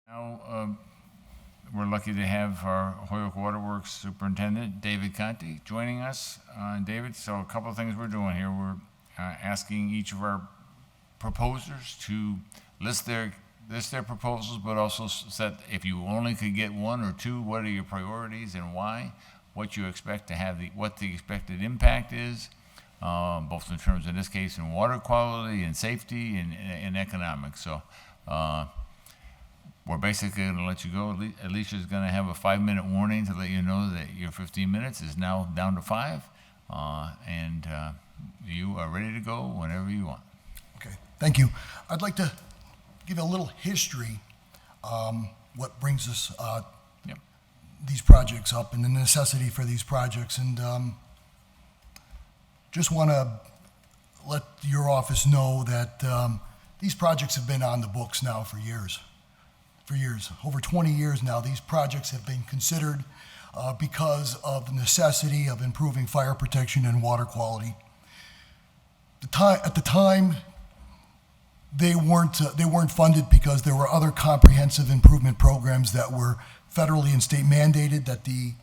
Now, we're lucky to have our Holyoke Waterworks Superintendent, David Conte, joining us. David, so a couple of things we're doing here. We're asking each of our proposers to list their proposals, but also set, if you only could get one or two, what are your priorities and why, what you expect to have, what the expected impact is, both in terms, in this case, in water quality and safety and economics. So we're basically going to let you go. Alicia's going to have a 5-minute warning to let you know that your 15 minutes is now down to 5, and you are ready to go whenever you want. Okay, thank you. I'd like to give a little history, what brings us these projects up and the necessity for these projects, and just want to let your office know that these projects have been on the books now for years. Over 20 years now, these projects have been considered because of the necessity of improving fire protection and water quality. At the time, they weren't funded because there were other comprehensive improvement programs that were federally and state mandated that the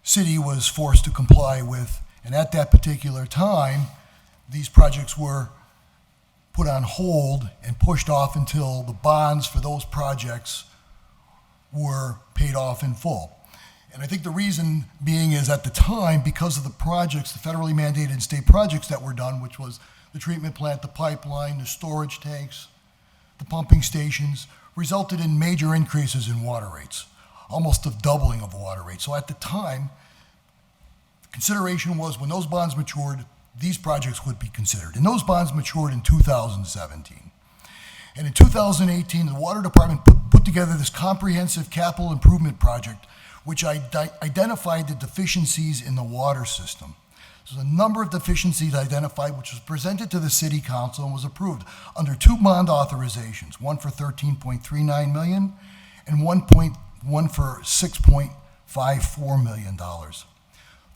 city was forced to comply with. And at that particular time, these projects were put on hold and pushed off until the bonds for those projects were paid off in full. And I think the reason being is at the time, because of the projects, the federally mandated state projects that were done, which was the treatment plant, the pipeline, the storage tanks, the pumping stations, resulted in major increases in water rates, almost a doubling of water rates. So at the time, consideration was when those bonds matured, these projects would be considered. And those bonds matured in 2017. And in 2018, the Water Department put together this comprehensive capital improvement project, which identified the deficiencies in the water system. So a number of deficiencies identified, which was presented to the City Council and was approved under 2 bond authorizations, one for $13.39 million and one for $6.54 million.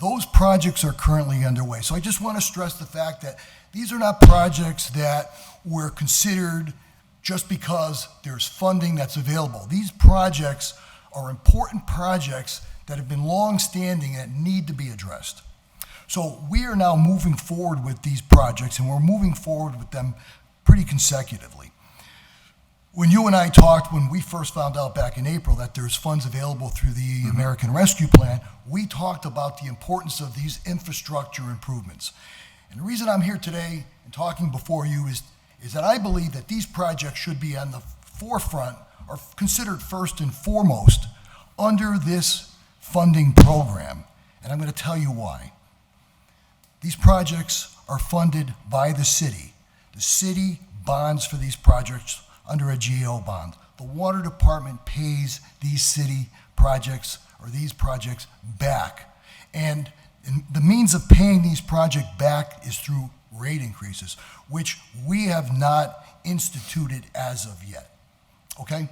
Those projects are currently underway. So I just want to stress the fact that these are not projects that were considered just because there's funding that's available. These projects are important projects that have been long-standing and need to be addressed. So we are now moving forward with these projects, and we're moving forward with them pretty consecutively. When you and I talked, when we first found out back in April that there's funds available through the American Rescue Plan, we talked about the importance of these infrastructure improvements. And the reason I'm here today and talking before you is that I believe that these projects should be on the forefront or considered first and foremost under this funding program. And I'm going to tell you why. These projects are funded by the city. The city bonds for these projects under a GO bond. The Water Department pays these city projects or these projects back. And the means of paying these projects back is through rate increases, which we have not instituted as of yet. Okay?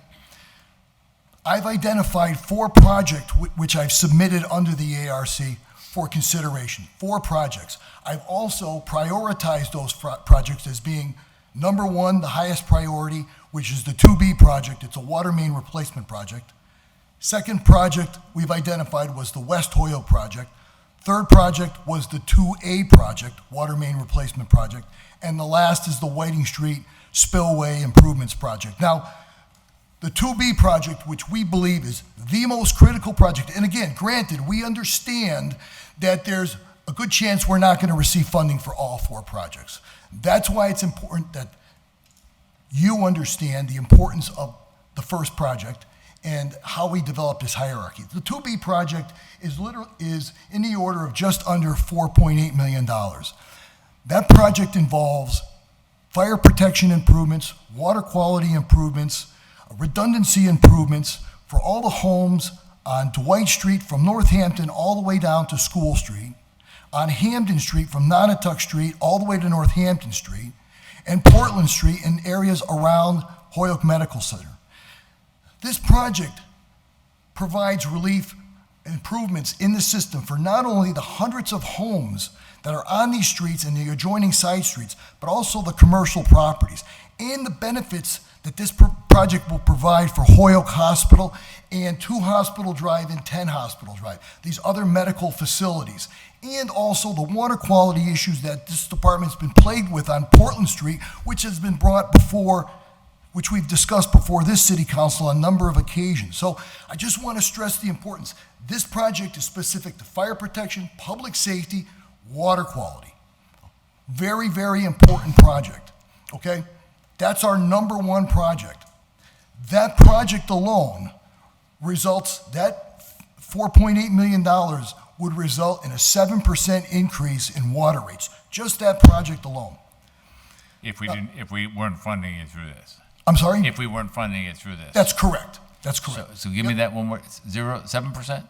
I've identified 4 projects which I've submitted under the ARC for consideration, 4 projects. I've also prioritized those projects as being number 1, the highest priority, which is the 2B project. It's a water main replacement project. Second project we've identified was the West Holyoke project. Third project was the 2A project, water main replacement project. And the last is the Whiting Street Spillway Improvements project. Now, the 2B project, which we believe is the most critical project, and again, granted, we understand that there's a good chance we're not going to receive funding for all 4 projects. That's why it's important that you understand the importance of the first project and how we develop this hierarchy. The 2B project is in the order of just under $4.8 million. That project involves fire protection improvements, water quality improvements, redundancy improvements for all the homes on Dwight Street from Northampton all the way down to School Street, on Hamden Street from Nonotuck Street all the way to Northampton Street, and Portland Street in areas around Holyoke Medical Center. This project provides relief and improvements in the system for not only the hundreds of homes that are on these streets and the adjoining side streets, but also the commercial properties and the benefits that this project will provide for Holyoke Hospital and 2 Hospital Drive and 10 Hospital Drive, these other medical facilities, and also the water quality issues that this department's been plagued with on Portland Street, which has been brought before, which we've discussed before this city council on a number of occasions. So I just want to stress the importance. This project is specific to fire protection, public safety, water quality. Very, very important project, okay? That's our number 1 project. That project alone results, that $4.8 million would result in a 7% increase in water rates. Just that project alone. If we weren't funding it through this. I'm sorry? If we weren't funding it through this. That's correct. That's correct. So give me that one more, 7%?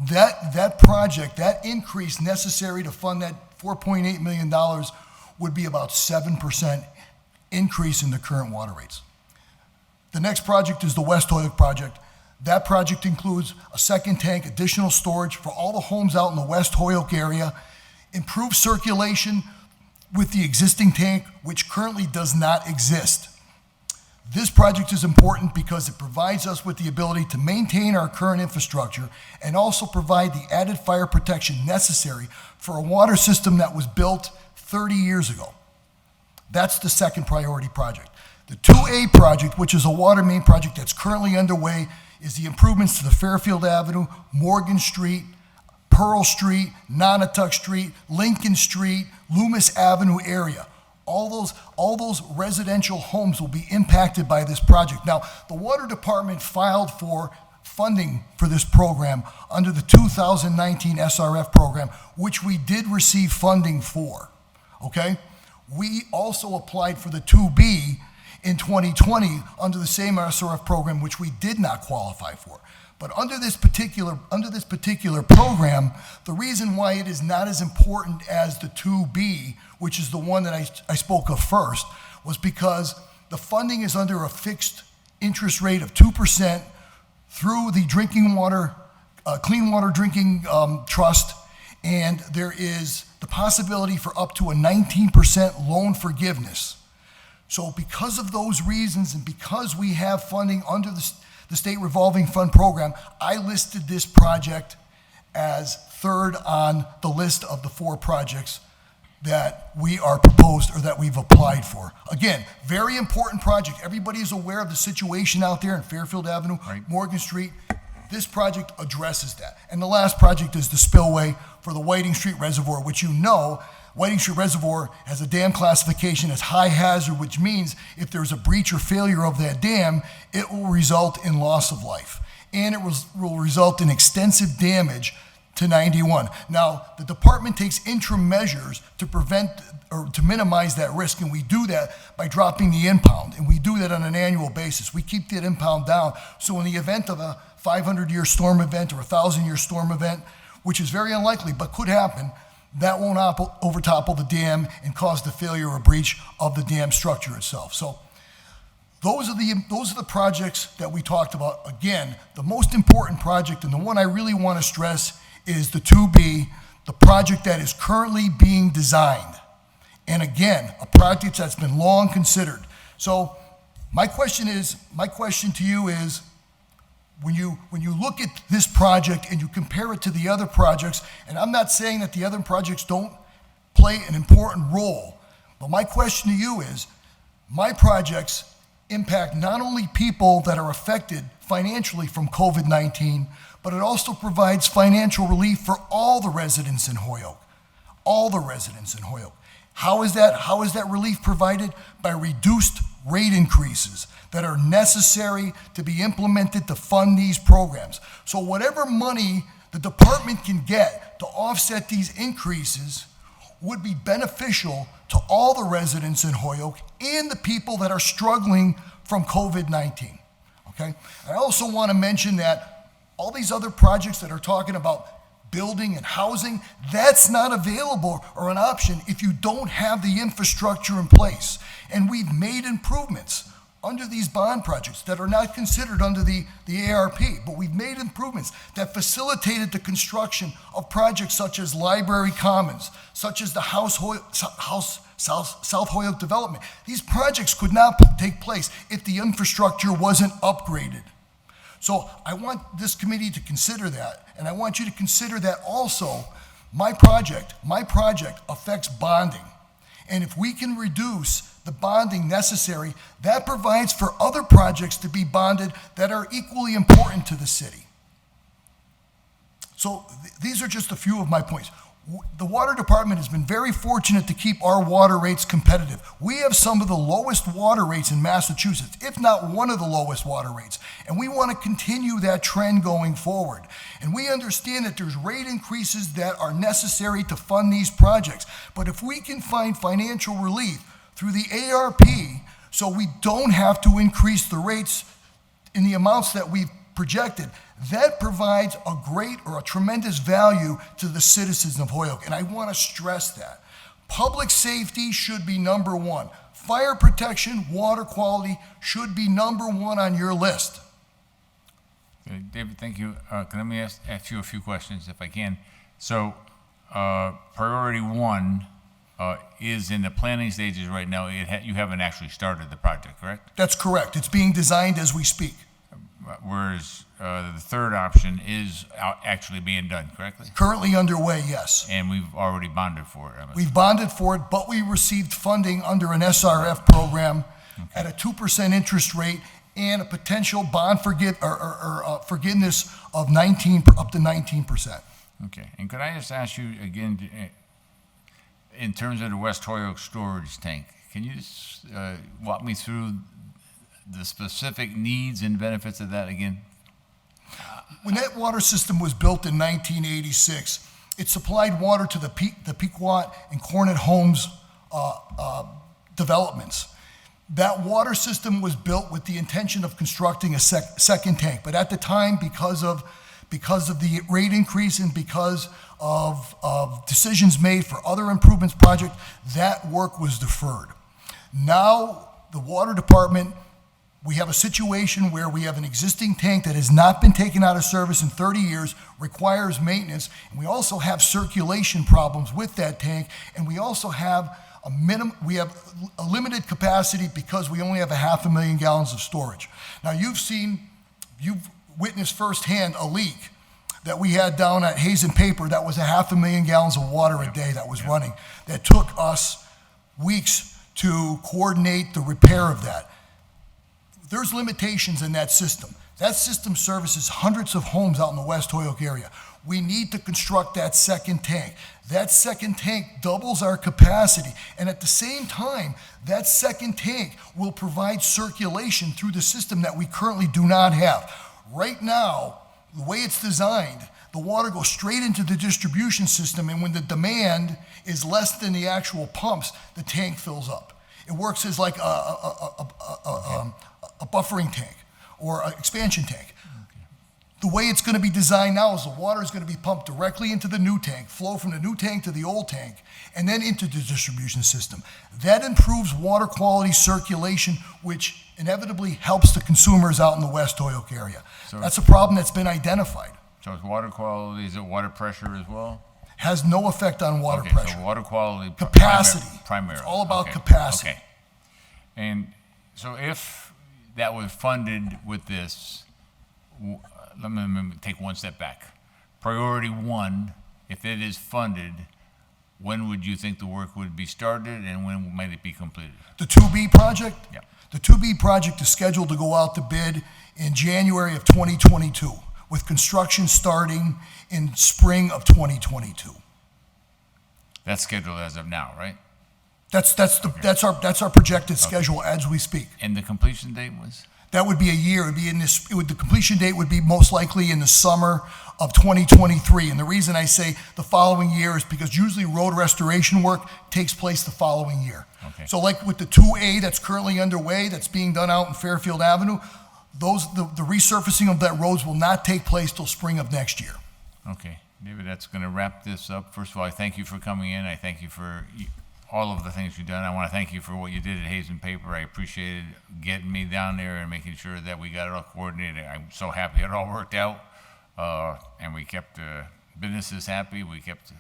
That project, that increase necessary to fund that $4.8 million would be about 7% increase in the current water rates. The next project is the West Holyoke project. That project includes a second tank, additional storage for all the homes out in the West Holyoke area, improved circulation with the existing tank, which currently does not exist. This project is important because it provides us with the ability to maintain our current infrastructure and also provide the added fire protection necessary for a water system that was built 30 years ago. That's the second priority project. The 2A project, which is a water main project that's currently underway, is the improvements to the Fairfield Avenue, Morgan Street, Pearl Street, Nonotuck Street, Lincoln Street, Loomis Avenue area. All those residential homes will be impacted by this project. Now, the Water Department filed for funding for this program under the 2019 SRF program, which we did receive funding for, okay? We also applied for the 2B in 2020 under the same SRF program, which we did not qualify for. But under this particular program, the reason why it is not as important as the 2B, which is the one that I spoke of first, was because the funding is under a fixed interest rate of 2% through the drinking water, Clean Water Drinking Trust, and there is the possibility for up to a 19% loan forgiveness. So because of those reasons and because we have funding under the State Revolving Fund Program, I listed this project as third on the list of the 4 projects that we are proposed or that we've applied for. Again, very important project. Everybody is aware of the situation out there in Fairfield Avenue, Right. Morgan Street. This project addresses that. And the last project is the spillway for the Whiting Street Reservoir, which you know, Whiting Street Reservoir has a dam classification as high hazard, which means if there's a breach or failure of that dam, it will result in loss of life. And it will result in extensive damage to 91. Now, the department takes interim measures to prevent or to minimize that risk, and we do that by dropping the impound, and we do that on an annual basis. We keep that impound down, so in the event of a 500-year storm event or a 1,000-year storm event, which is very unlikely but could happen, that won't overtopple the dam and cause the failure or breach of the dam structure itself. So those are the projects that we talked about. Again, the most important project, and the one I really want to stress, is the 2B, the project that is currently being designed. And again, a project that's been long considered. So my question to you is, when you look at this project and you compare it to the other projects, and I'm not saying that the other projects don't play an important role, but my question to you is, my projects impact not only people that are affected financially from COVID-19, but it also provides financial relief for all the residents in Holyoke. All the residents in Holyoke. How is that relief provided? By reduced rate increases that are necessary to be implemented to fund these programs. So whatever money the department can get to offset these increases would be beneficial to all the residents in Holyoke and the people that are struggling from COVID-19, okay? I also want to mention that all these other projects that are talking about building and housing, that's not available or an option if you don't have the infrastructure in place. And we've made improvements. under these bond projects that are not considered under the ARP, but we've made improvements that facilitated the construction of projects such as Library Commons, such as the South Holyoke development. These projects could not take place if the infrastructure wasn't upgraded. So I want this committee to consider that, and I want you to consider that also my project affects bonding. And if we can reduce the bonding necessary, that provides for other projects to be bonded that are equally important to the city. So these are just a few of my points. The water department has been very fortunate to keep our water rates competitive. We have some of the lowest water rates in Massachusetts, if not one of the lowest water rates. And we want to continue that trend going forward. And we understand that there's rate increases that are necessary to fund these projects. But if we can find financial relief through the ARP, so we don't have to increase the rates in the amounts that we've projected, that provides a great or a tremendous value to the citizens of Holyoke. And I want to stress that. Public safety should be number one. Fire protection, water quality should be number one on your list. Okay, David, thank you. Let me ask you a few questions if I can. So, priority one is in the planning stages right now. You haven't actually started the project, correct? That's correct. It's being designed as we speak. Whereas the third option is actually being done, correctly? Currently underway, yes. And we've already bonded for it. We've bonded for it, but we received funding under an SRF program at a 2% interest rate and a potential bond forgiveness of up to 19%. Okay. And could I just ask you again, in terms of the West Holyoke storage tank, can you just walk me through the specific needs and benefits of that again? When that water system was built in 1986, it supplied water to the Pequot and Cornet Homes developments. That water system was built with the intention of constructing a second tank, but at the time, because of the rate increase and because of decisions made for other improvements project, that work was deferred. Now, the water department, we have a situation where we have an existing tank that has not been taken out of service in 30 years, requires maintenance, and we also have circulation problems with that tank, and we also have a limited capacity because we only have 500,000 gallons of storage. Now you've witnessed firsthand a leak that we had down at Hayes and Paper that was 500,000 gallons of water a day that was running. That took us weeks to coordinate the repair of that. There's limitations in that system. That system services hundreds of homes out in the West Holyoke area. We need to construct that second tank. That second tank doubles our capacity, and at the same time, that second tank will provide circulation through the system that we currently do not have. Right now, the way it's designed, the water goes straight into the distribution system, and when the demand is less than the actual pumps, the tank fills up. It works as like a buffering tank or an expansion tank. Okay. The way it's going to be designed now is the water is going to be pumped directly into the new tank, flow from the new tank to the old tank, and then into the distribution system. That improves water quality circulation, which inevitably helps the consumers out in the West Holyoke area. So that's a problem that's been identified. So it's water quality, is it water pressure as well? Has no effect on water pressure. So water quality, capacity. Primarily. It's all about capacity. Okay. And so if that was funded with this, let me take one step back. Priority one, if it is funded, when would you think the work would be started and when might it be completed? The 2B project? Yeah. The 2B project is scheduled to go out to bid in January of 2022, with construction starting in spring of 2022. That's scheduled as of now, right? That's our projected schedule as we speak. And the completion date was? That would be a year. The completion date would be most likely in the summer of 2023. And the reason I say the following year is because usually road restoration work takes place the following year. Okay. So like with the 2A that's currently underway, that's being done out in Fairfield Avenue, the resurfacing of that roads will not take place till spring of next year. Okay. David, that's going to wrap this up. First of all, I thank you for coming in. I thank you for all of the things you've done. I want to thank you for what you did at Hazen Paper. I appreciated getting me down there and making sure that we got it all coordinated. I'm so happy it all worked out, and we kept businesses happy. We kept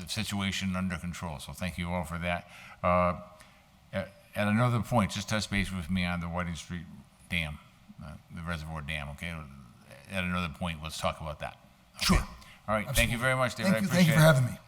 the situation under control. So thank you all for that. At another point, just touch base with me on the Whiting Street Dam, the reservoir dam, okay? At another point, let's talk about that. Okay? Sure. All right. Thank you very much, David. Thank you. I appreciate Thank you for having me.